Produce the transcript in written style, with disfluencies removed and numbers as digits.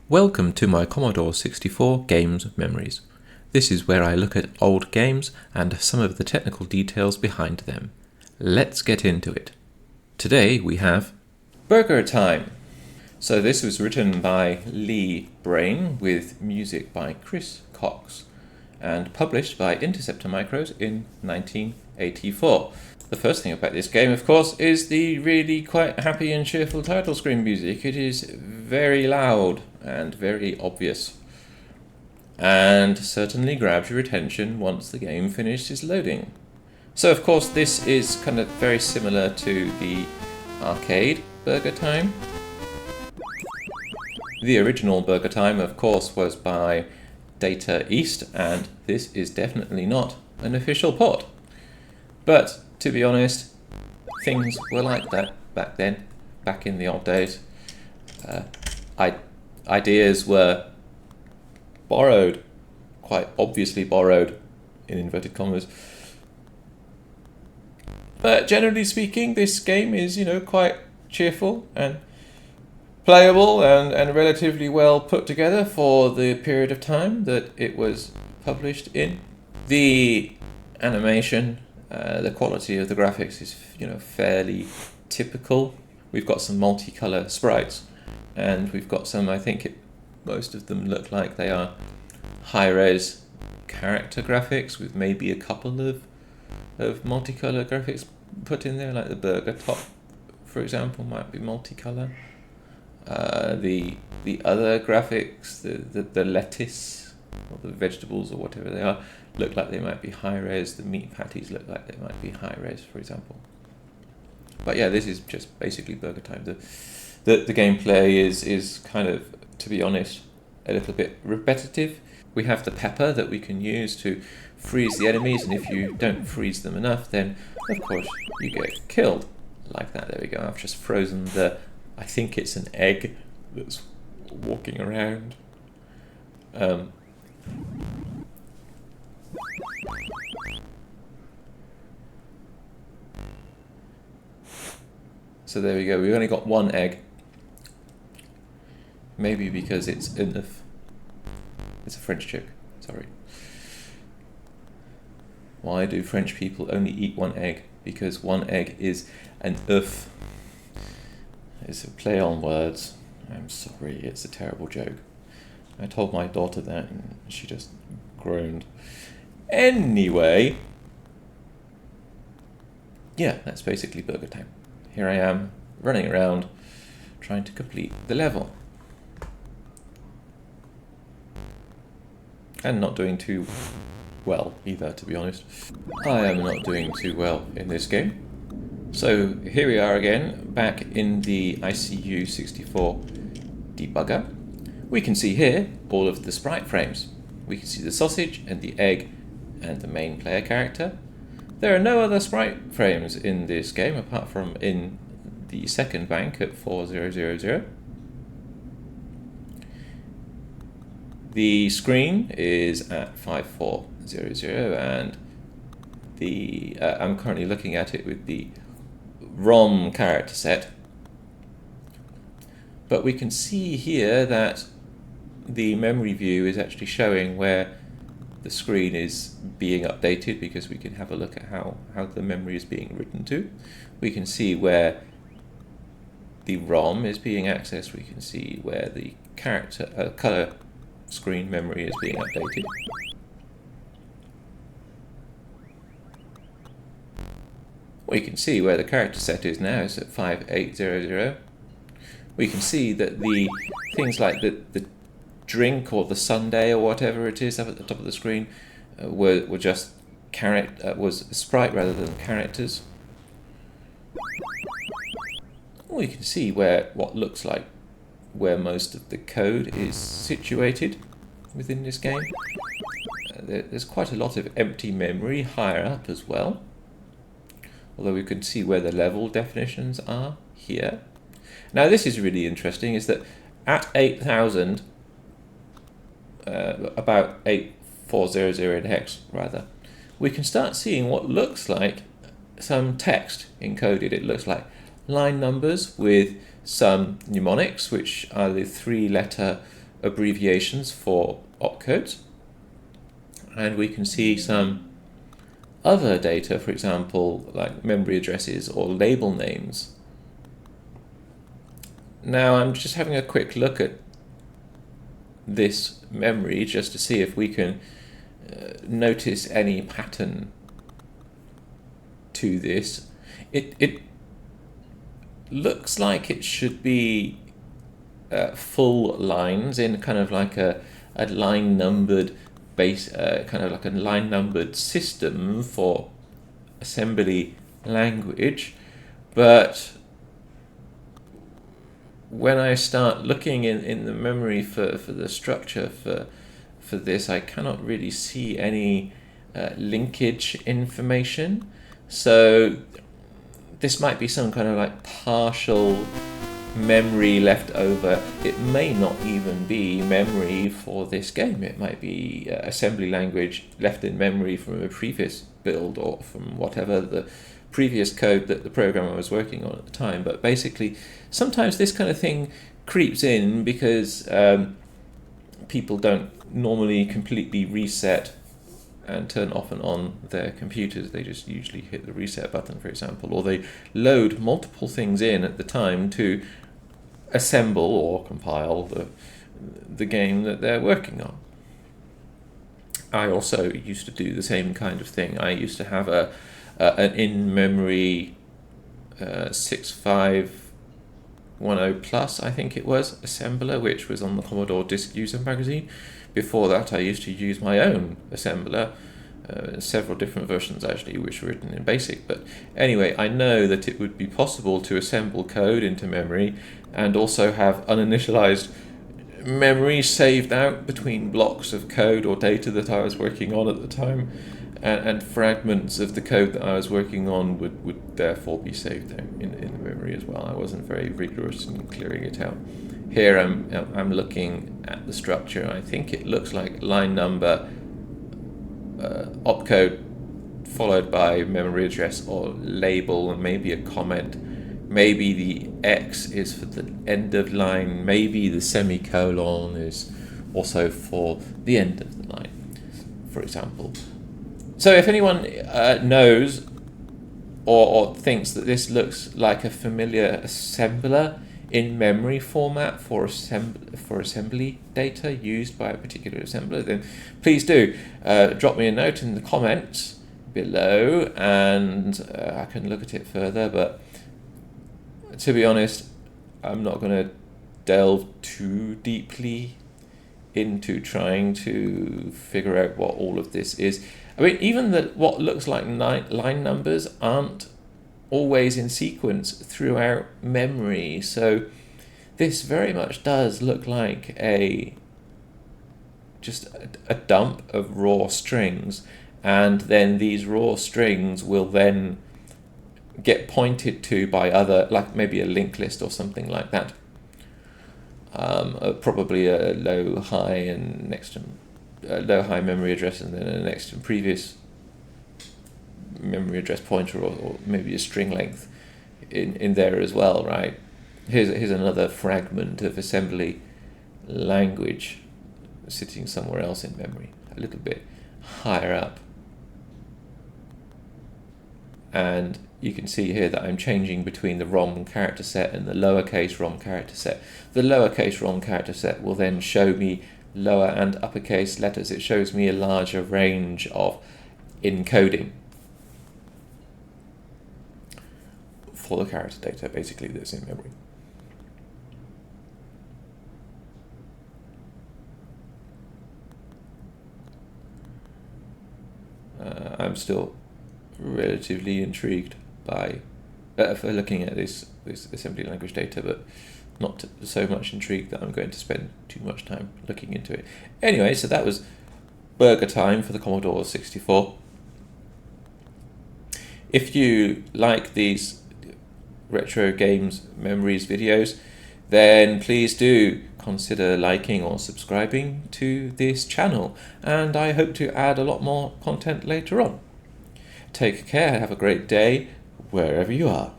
Welcome to my Commodore 64 Games memories. This is where I look at old games and some of the technical details behind them. Let's get into it. Today we have Burger Time. So this was written by Lee Brain with music by Chris Cox and published by Interceptor Micros in 1984. The first thing about this game, of course, is the really quite happy and cheerful title screen music. It is very loud and very obvious, and certainly grabs your attention once the game finishes loading. So of course this is kind of very similar to the arcade Burger Time. The original Burger Time, of course, was by Data East, and this is definitely not an official port. But to be honest, things were like that back then, back in the old days. Ideas were borrowed, quite obviously borrowed, in inverted commas. But generally speaking, this game is, quite cheerful and playable and relatively well put together for the period of time that it was published in. The animation, the quality of the graphics is, fairly typical. We've got some multicolour sprites, and we've got some, most of them look like they are high-res character graphics with maybe a couple of multicolour graphics put in there, like the burger top, for example, might be multicolour. The other graphics, the lettuce or the vegetables or whatever they are, look like they might be high-res. The meat patties look like they might be high-res, for example. But yeah, this is just basically Burger Time. The gameplay is kind of, to be honest, a little bit repetitive. We have the pepper that we can use to freeze the enemies, and if you don't freeze them enough, then of course you get killed. Like that, there we go. I've just frozen I think it's an egg that's walking around. So there we go, we've only got one egg. Maybe because it's enough. It's a French joke, sorry. Why do French people only eat one egg? Because one egg is an œuf. It's a play on words. I'm sorry, it's a terrible joke. I told my daughter that and she just groaned. Anyway, yeah, that's basically Burger Time. Here I am, running around, trying to complete the level. And not doing too well either, to be honest. I am not doing too well in this game. So here we are again, back in the C64 debugger. We can see here all of the sprite frames. We can see the sausage and the egg and the main player character. There are no other sprite frames in this game apart from in the second bank at 4000. The screen is at 5400, and I'm currently looking at it with the ROM character set. But we can see here that the memory view is actually showing where the screen is being updated, because we can have a look at how the memory is being written to. We can see where the ROM is being accessed. We can see where the character color screen memory is being updated. We can see where the character set is now. It's at 5800. We can see that the things like the drink or the sundae or whatever it is up at the top of the screen were just was sprite rather than characters. We can see what looks like where most of the code is situated within this game. There's quite a lot of empty memory higher up as well, although we can see where the level definitions are here. Now this is really interesting, is that at 8000, about 8400 in hex rather, we can start seeing what looks like some text encoded. It looks like line numbers with some mnemonics, which are the three-letter abbreviations for opcodes, and we can see some other data, for example, like memory addresses or label names. Now I'm just having a quick look at this memory just to see if we can notice any pattern to this. It looks like it should be full lines in kind of like a line numbered base, kind of like a line numbered system for assembly language, but when I start looking in the memory for the structure for this, I cannot really see any linkage information. So this might be some kind of like partial memory left over. It may not even be memory for this game. It might be assembly language left in memory from a previous build or from whatever the previous code that the programmer was working on at the time. But basically, sometimes this kind of thing creeps in because people don't normally completely reset and turn off and on their computers. They just usually hit the reset button, for example, or they load multiple things in at the time to assemble or compile the game that they're working on. I also used to do the same kind of thing. I used to have an in-memory 6510 Plus, I think it was, assembler, which was on the Commodore Disk User magazine. Before that, I used to use my own assembler, several different versions actually, which were written in BASIC. But anyway, I know that it would be possible to assemble code into memory and also have uninitialized memory saved out between blocks of code or data that I was working on at the time, and fragments of the code that I was working on would therefore be saved out in the memory as well. I wasn't very rigorous in clearing it out. Here I'm looking at the structure. I think it looks like line number, opcode, followed by memory address or label, and maybe a comment. Maybe the X is for the end of line. Maybe the semicolon is also for the end of the line, for example. So if anyone knows or thinks that this looks like a familiar assembler in memory format for assembly data used by a particular assembler, then please do drop me a note in the comments below, and I can look at it further. But to be honest, I'm not going to delve too deeply into trying to figure out what all of this is. I mean, even what looks like line numbers aren't always in sequence throughout memory. So this very much does look like just a dump of raw strings, and then these raw strings will then get pointed to by other, like maybe a linked list or something like that. Probably a low high and next to low high memory address, and then a next and previous memory address pointer, or maybe a string length in there as well, right? Here's another fragment of assembly language sitting somewhere else in memory, a little bit higher up. And you can see here that I'm changing between the ROM character set and the lowercase ROM character set. The lowercase ROM character set will then show me lower and uppercase letters. It shows me a larger range of encoding for the character data, basically, that's in memory. I'm still relatively intrigued by for looking at this assembly language data, but not so much intrigued that I'm going to spend too much time looking into it. Anyway, so that was burger time for the Commodore 64. If you like these retro games memories videos, then please do consider liking or subscribing to this channel, and I hope to add a lot more content later on. Take care, have a great day, wherever you are.